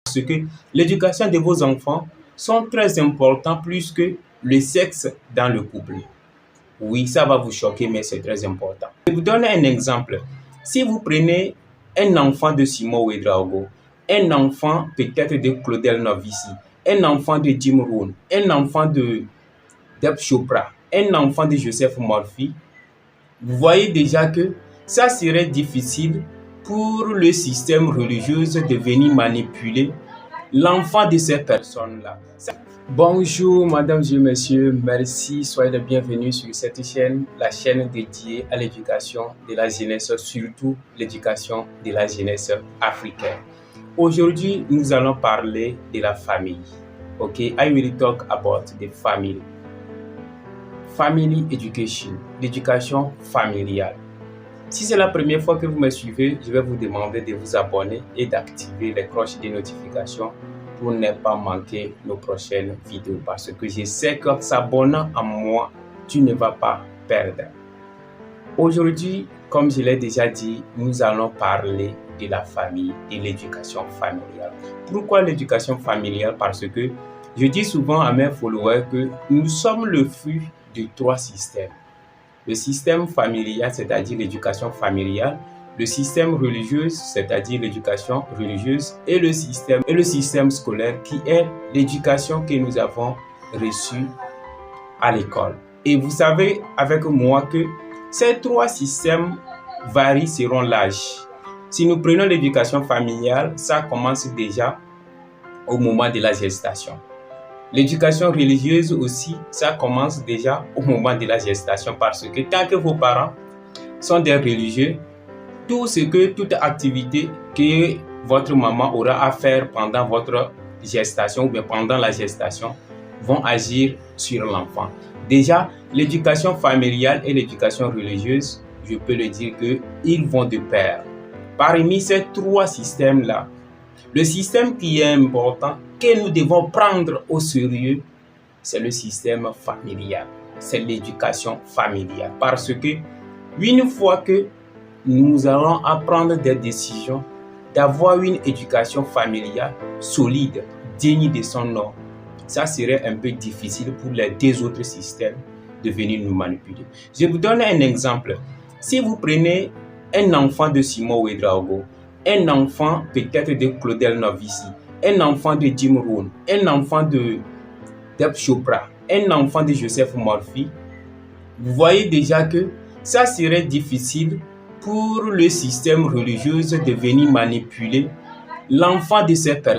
Parce que l'éducation de vos enfants sont très importants plus que le sexe dans le couple. Oui, ça va vous choquer, mais c'est très important. Je vais vous donner un exemple. Si vous prenez un enfant de Simon Ouedraogo, un enfant peut-être de Claudel Novici, un enfant de Jim Rohn, un enfant de Deb Chopra, un enfant de Joseph Murphy, vous voyez déjà que ça serait difficile pour le système religieux de venir manipuler l'enfant de ces personnes-là. Bonjour, mesdames et messieurs, merci, soyez les bienvenus sur cette chaîne, la chaîne dédiée à l'éducation de la jeunesse, surtout l'éducation de la jeunesse africaine. Aujourd'hui, nous allons parler de la famille. Ok, I will talk about the family. Family education, l'éducation familiale. Si c'est la première fois que vous me suivez, je vais vous demander de vous abonner et d'activer les cloches de notification pour ne pas manquer nos prochaines vidéos. Parce que je sais qu'en s'abonnant à moi, tu ne vas pas perdre. Aujourd'hui, comme je l'ai déjà dit, nous allons parler de la famille, de l'éducation familiale. Pourquoi l'éducation familiale? Parce que je dis souvent à mes followers que nous sommes le fruit de trois systèmes. Le système familial, c'est-à-dire l'éducation familiale, le système religieux, c'est-à-dire l'éducation religieuse, et le système scolaire qui est l'éducation que nous avons reçue à l'école. Et vous savez avec moi que ces trois systèmes varient selon l'âge. Si nous prenons l'éducation familiale, ça commence déjà au moment de la gestation. L'éducation religieuse aussi, ça commence déjà au moment de la gestation parce que tant que vos parents sont des religieux, toute activité que votre maman aura à faire pendant votre gestation ou bien pendant la gestation vont agir sur l'enfant. Déjà, l'éducation familiale et l'éducation religieuse, je peux le dire qu'ils vont de pair. Parmi ces trois systèmes-là, le système qui est important, que nous devons prendre au sérieux, c'est le système familial, c'est l'éducation familiale. Parce que une fois que nous allons apprendre des décisions, d'avoir une éducation familiale solide, digne de son nom, ça serait un peu difficile pour les deux autres systèmes de venir nous manipuler. Je vous donne un exemple. Si vous prenez un enfant de Simon Ouedraogo, un enfant peut-être de Claudel Novici, un enfant de Jim Rohn, un enfant de Deb Chopra, un enfant de Joseph Murphy, vous voyez déjà que ça serait difficile pour le système religieux de venir manipuler l'enfant de ces personnes.